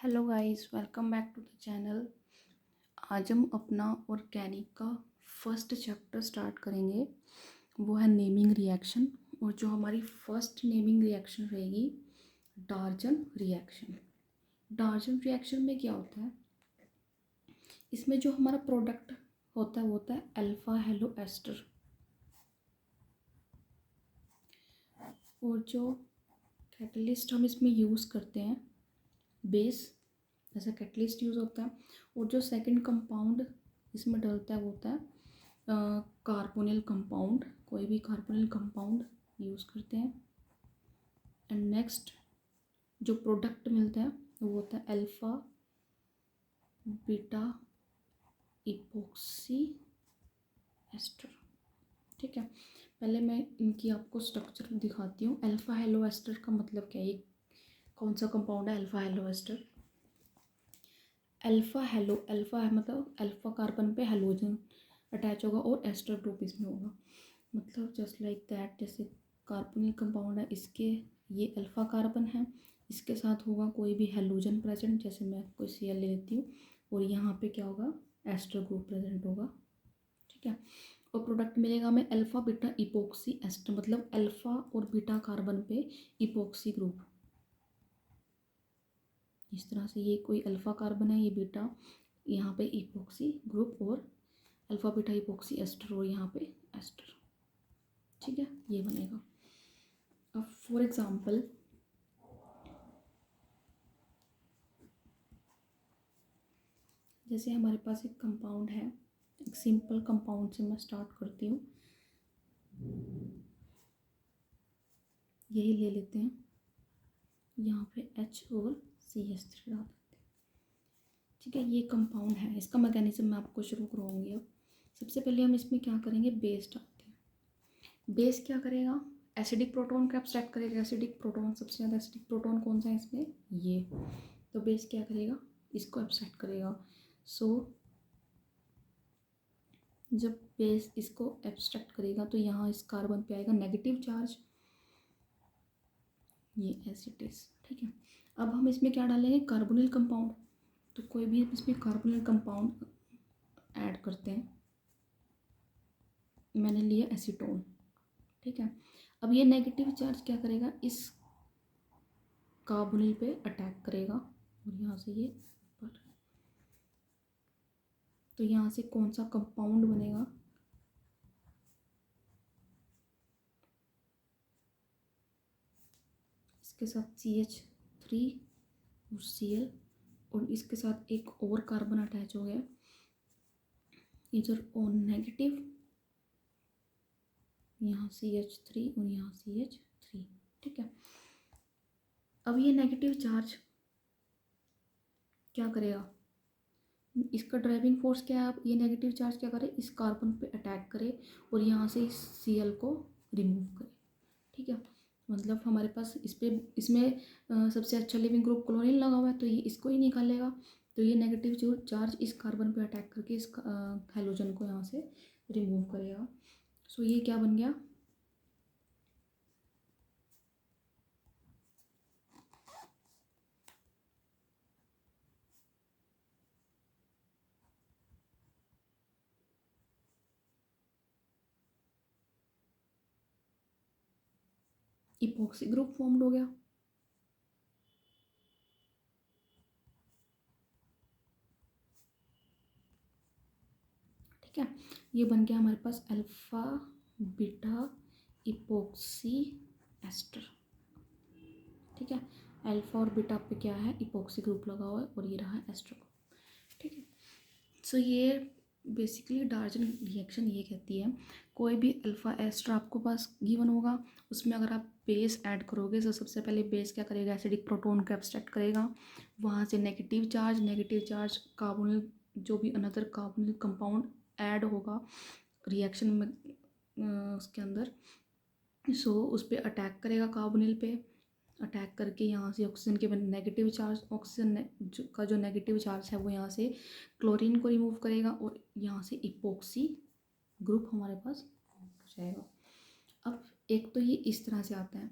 Hello guys, welcome back to the channel. आज हम अपना ऑर्गेनिक का फर्स्ट चैप्टर स्टार्ट करेंगे। वो है नेमिंग रिएक्शन। और जो हमारी फर्स्ट नेमिंग रिएक्शन रहेगी, डार्जन रिएक्शन। डार्जन रिएक्शन में क्या होता है, इसमें जो हमारा प्रोडक्ट होता है वो होता है अल्फा हेलो एस्टर। और जो कैटलिस्ट हम इसमें यूज़ करते हैं, बेस जैसा कैटलिस्ट यूज़ होता है। और जो सेकंड कंपाउंड इसमें डलता है वो होता है कार्बोनिल कंपाउंड। कोई भी कार्बोनिल कंपाउंड यूज़ करते हैं। एंड नेक्स्ट जो प्रोडक्ट मिलता है वो होता है अल्फ़ा बीटा इपोक्सी एस्टर। ठीक है, पहले मैं इनकी आपको स्ट्रक्चर दिखाती हूँ। अल्फ़ा हेलो एस्टर का मतलब क्या है, ये कौन सा कंपाउंड है alpha halo ester. Alpha halo, alpha है मतलब अल्फ़ा कार्बन पे हेलोजन अटैच होगा और एस्टर ग्रुप इसमें होगा। मतलब जस्ट लाइक दैट, जैसे कार्बोनिल कंपाउंड है, इसके ये अल्फ़ा कार्बन है, इसके साथ होगा कोई भी हेलोजन प्रेजेंट, जैसे मैं कोई Cl ले लेती हूँ, और यहाँ पे क्या होगा, एस्टर ग्रुप प्रेजेंट होगा। ठीक है, और प्रोडक्ट मिलेगा हमें अल्फ़ा बीटा इपोक्सी एस्टर, मतलब अल्फ़ा और बीटा कार्बन पे इपोक्सी ग्रुप। इस तरह से ये कोई अल्फ़ा कार्बन है, ये बीटा, यहाँ पे इपोक्सी ग्रुप, और अल्फ़ा बीटा इपोक्सी एस्टर, और यहाँ पे एस्टर। ठीक है, ये बनेगा। अब फॉर एग्जांपल जैसे हमारे पास एक कंपाउंड है, एक सिंपल कंपाउंड से मैं स्टार्ट करती हूँ। यही ले लेते हैं, यहाँ पे H और CH3 डाल देते हैं। ठीक है, ये कंपाउंड है, इसका मैकेनिज्म मैं आपको शुरू करवाऊँगी। अब सबसे पहले हम इसमें क्या करेंगे, बेस डालते हैं। बेस क्या करेगा, एसिडिक प्रोटॉन को एब्स्ट्रैक्ट करेगा। एसिडिक प्रोटॉन, सबसे ज़्यादा एसिडिक प्रोटॉन कौन सा है इसमें, ये। तो बेस क्या करेगा, इसको एब्स्ट्रैक्ट करेगा। सो जब बेस इसको एब्स्ट्रैक्ट करेगा तो यहाँ इस कार्बन पे आएगा नेगेटिव चार्ज, ये एसिड। ठीक है, अब हम इसमें क्या डालेंगे, कार्बोनिल कंपाउंड। तो कोई भी इसमें कार्बोनिल कंपाउंड ऐड करते हैं। मैंने लिया एसीटोन। ठीक है, अब ये नेगेटिव चार्ज क्या करेगा, इस कार्बोनिल पे अटैक करेगा, और यहाँ से ये ऊपर। तो यहाँ से कौन सा कंपाउंड बनेगा, इसके साथ CH3 और Cl, और इसके साथ एक और कार्बन अटैच हो गया, इधर O नेगेटिव, यहाँ CH3 और यहाँ CH3। ठीक है, अब ये नेगेटिव चार्ज क्या करेगा, इसका ड्राइविंग फोर्स क्या है, आप ये नेगेटिव चार्ज क्या करे, इस कार्बन पे अटैक करे और यहाँ से इस Cl को रिमूव करे। ठीक है, मतलब हमारे पास इसमें सबसे अच्छा लिविंग ग्रुप क्लोरीन लगा हुआ है, तो ये इसको ही निकालेगा। तो ये नेगेटिव जो चार्ज इस कार्बन पे अटैक करके इस हेलोजन को यहाँ से रिमूव करेगा। सो ये क्या बन गया, इपोक्सी ग्रुप फॉर्म्ड हो गया। ठीक है, ये बन गया हमारे पास अल्फा बीटा इपोक्सी एस्टर। ठीक है, अल्फा और बीटा पे क्या है, इपोक्सी ग्रुप लगा हुआ है, और ये रहा एस्टर ग्रुप। ठीक है, सो ये बेसिकली डार्जन रिएक्शन ये कहती है, कोई भी अल्फ़ा एस्टर आपको पास गिवन होगा, उसमें अगर आप बेस ऐड करोगे तो सबसे पहले बेस क्या करेगा, एसिडिक प्रोटोन को एब्स्ट्रैक्ट करेगा, वहाँ से नेगेटिव चार्ज कार्बोनिल, जो भी अनदर कार्बोनिल कंपाउंड ऐड होगा रिएक्शन में उसके अंदर, सो उस पर अटैक करेगा, कार्बोनिल पे अटैक करके यहाँ से ऑक्सीजन के नेगेटिव चार्ज, ऑक्सीजन का जो नेगेटिव चार्ज है वो यहाँ से क्लोरीन को रिमूव करेगा, और यहाँ से इपोक्सी ग्रुप हमारे पास हो जाएगा। अब एक तो ये इस तरह से आता है,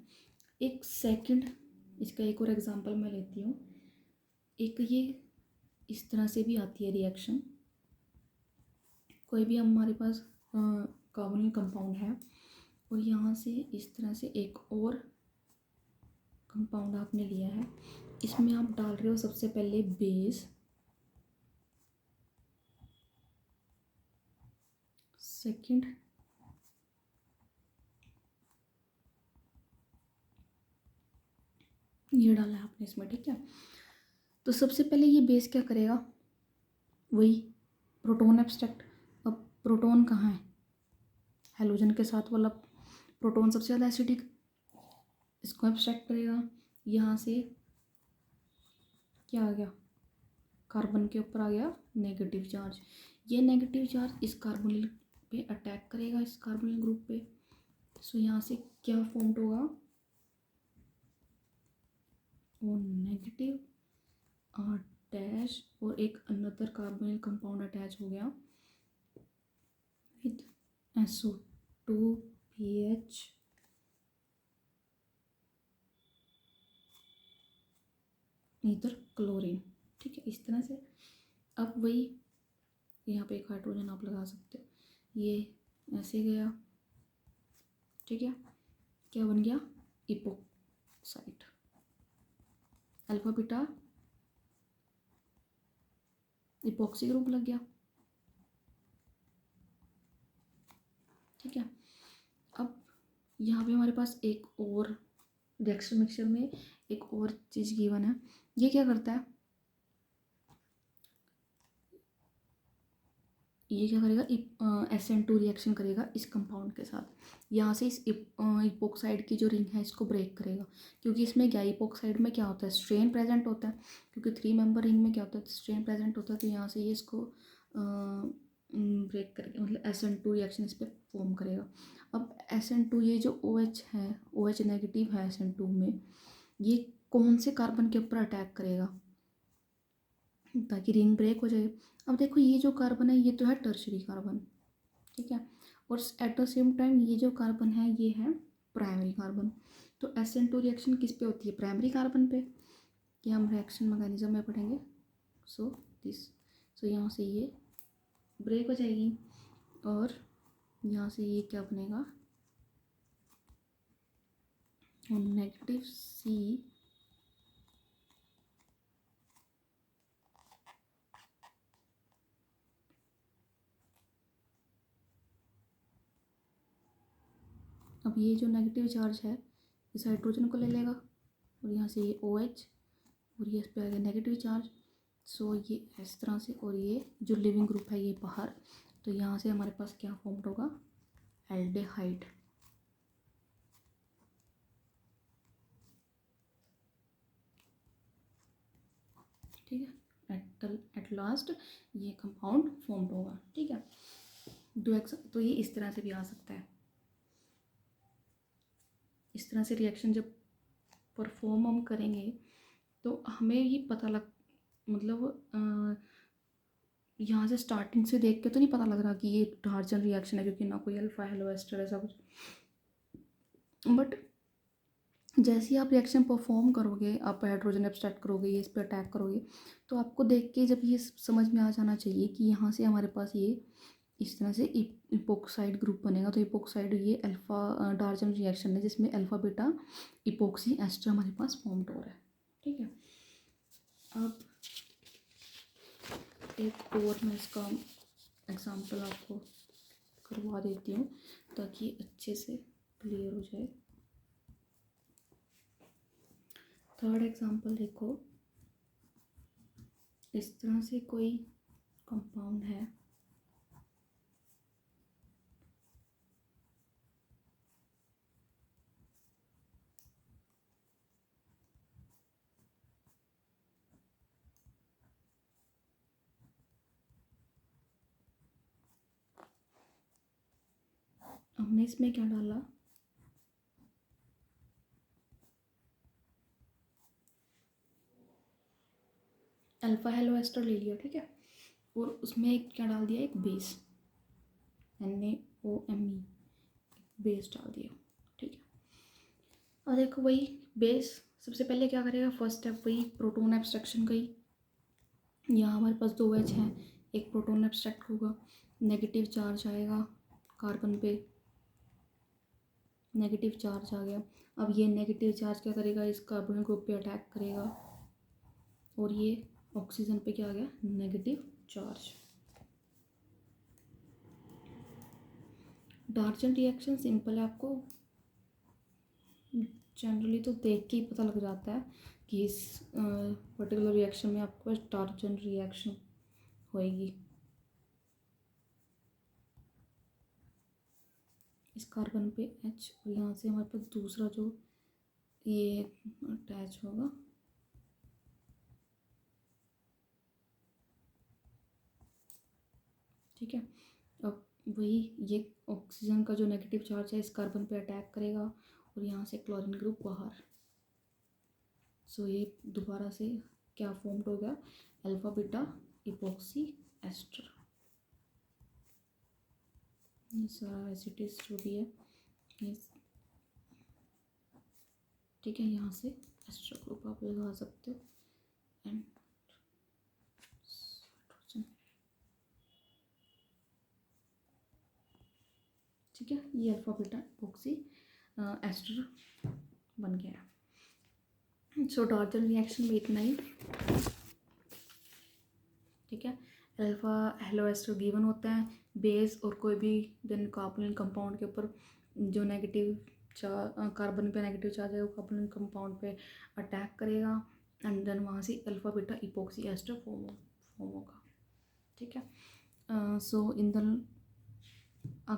एक सेकंड, इसका एक और एग्जांपल मैं लेती हूँ। एक ये इस तरह से भी आती है रिएक्शन। कोई भी हमारे पास कार्बोनिल कंपाउंड है और यहाँ से इस तरह से एक और कंपाउंड आपने लिया है, इसमें आप डाल रहे हो सबसे पहले बेस, सेकंड ये डाला है आपने इसमें, ठीक है। तो सबसे पहले ये बेस क्या करेगा, वही प्रोटॉन एब्स्ट्रैक्ट। अब प्रोटॉन कहाँ है, हेलोजन के साथ वाला प्रोटॉन सबसे ज़्यादा एसिडिक, इसको एब्स्ट्रैक्ट करेगा। यहाँ से क्या आ गया, कार्बन के ऊपर आ गया नेगेटिव चार्ज। ये नेगेटिव चार्ज इस कार्बोनिल पे अटैक करेगा, इस कार्बोनिल ग्रुप पे। सो यहाँ से क्या फॉर्म होगा, वो नेगेटिव डैश और एक अनदर कार्बोनिल कंपाउंड अटैच हो गया विद SO2 इधर क्लोरीन, ठीक है। इस तरह से अब वही यहाँ पे एक हाइड्रोजन आप लगा सकते हो, ये ऐसे गया, ठीक है। क्या बन गया, epoxide, alpha beta epoxy group लग गया, ठीक है। अब यहाँ पे हमारे पास एक और रिएक्शन मिक्सचर में एक और चीज़ गिवन है। ये क्या करता है, ये क्या करेगा, SN2 रिएक्शन करेगा इस कंपाउंड के साथ। यहाँ से इस इपोक्साइड की जो रिंग है इसको ब्रेक करेगा, क्योंकि इसमें क्या इपोक्साइड में क्या होता है, स्ट्रेन प्रेजेंट होता है। क्योंकि 3 मेंबर रिंग में क्या होता है, स्ट्रेन प्रेजेंट होता है। तो यहाँ से ये इसको ब्रेक करके मतलब SN2 रिएक्शन इस पर फॉर्म करेगा। अब SN2 ये जो OH है, OH नेगेटिव है SN2 में, ये कौन से कार्बन के ऊपर अटैक करेगा ताकि रिंग ब्रेक हो जाए। अब देखो ये जो कार्बन है ये तो है टर्शरी कार्बन, ठीक है। और एट द सेम टाइम ये जो कार्बन है ये है प्राइमरी कार्बन। तो SN2 रिएक्शन किस पे होती है, प्राइमरी कार्बन पे। ये हम रिएक्शन मैकेनिज्म में पढ़ेंगे। सो यहाँ से ये ब्रेक हो जाएगी और यहाँ से ये क्या बनेगा, नेगेटिव C अब ये जो नेगेटिव चार्ज है इस हाइड्रोजन को ले लेगा और यहाँ से ये OH और ये इस पर आ गया नेगेटिव चार्ज। सो ये इस तरह से, और ये जो लिविंग ग्रुप है ये बाहर। तो यहाँ से हमारे पास क्या फॉर्म होगा, एल्डेहाइड, ठीक है। एट लास्ट ये कंपाउंड फॉर्म होगा, ठीक है। तो ये इस तरह से भी आ सकता है। इस तरह से रिएक्शन जब परफॉर्म हम करेंगे तो हमें ये पता लग मतलब यहाँ से स्टार्टिंग से देख के तो नहीं पता लग रहा कि ये डार्जन रिएक्शन है, क्योंकि ना कोई अल्फा हेलो एस्टर ऐसा कुछ। बट जैसे ही आप रिएक्शन परफॉर्म करोगे, आप हाइड्रोजन एब्स्ट्रैक्ट करोगे, ये इस पर अटैक करोगे, तो आपको देख के जब ये समझ में आ जाना चाहिए कि यहाँ से हमारे पास ये इस तरह से इपोक्साइड ग्रुप बनेगा। तो इपोक्साइड ये अल्फा डार्जन रिएक्शन है जिसमें अल्फा बीटा इपोक्सी एस्टर हमारे पास फॉर्म हो रहा है, ठीक है। अब एक और मैं इसका एग्जांपल आपको करवा देती हूँ ताकि अच्छे से क्लियर हो जाए। थर्ड एग्जांपल देखो, इस तरह से कोई कंपाउंड है, हमने इसमें क्या डाला, अल्फा हेलो एस्टर ले लिया, ठीक है। और उसमें एक क्या डाल दिया, एक बेस NaOMe बेस डाल दिया, ठीक है। और देखो वही बेस सबसे पहले क्या करेगा, फर्स्ट स्टेप वही प्रोटोन एब्स्ट्रक्शन का ही यहाँ हमारे पास दो H हैं, एक प्रोटॉन एब्स्ट्रैक्ट होगा, नेगेटिव चार्ज आएगा कार्बन पे, नेगेटिव चार्ज आ गया। अब ये नेगेटिव चार्ज क्या करेगा, इस कार्बन ग्रुप पे अटैक करेगा और ये ऑक्सीजन पे क्या आ गया, नेगेटिव चार्ज। डार्जन रिएक्शन सिंपल है, आपको जनरली तो देख के ही पता लग जाता है कि इस पर्टिकुलर रिएक्शन में आपके पास डार्जन रिएक्शन होएगी। इस कार्बन पे H और यहाँ से हमारे पास दूसरा जो ये अटैच होगा, ठीक है। अब वही ये ऑक्सीजन का जो नेगेटिव चार्ज है इस कार्बन पे अटैक करेगा और यहाँ से क्लोरीन ग्रुप बाहर। सो ये दोबारा से क्या फॉर्म्ड हो गया, अल्फा बीटा इपॉक्सी एस्टर। ये सारा एसिटिस जो भी है ये, ठीक है। यहाँ से एस्टर ग्रुप आप लगा सकते हो एंड ठीक है, ये अल्फा बीटा इपॉक्सी एस्टर बन गया। सो डार्जन रिएक्शन में इतना ही, ठीक है। अल्फा हेलो एस्टर गिवन होता है, बेस और कोई भी देन कार्बोनिल कंपाउंड के ऊपर जो नेगेटिव कार्बन पे नेगेटिव चार्ज है वो कार्बोनिल कंपाउंड पे अटैक करेगा एंड देन वहाँ से alpha beta epoxy ester form होगा, ठीक है। So in the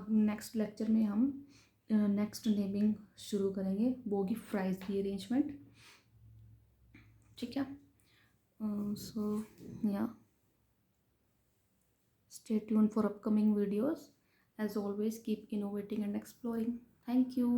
next lecture में हम नेक्स्ट नेमिंग शुरू करेंगे, वो होगी फ्राइज की अरेंजमेंट, ठीक है। सो या stay tuned for upcoming videos. As always, keep innovating and exploring. Thank you.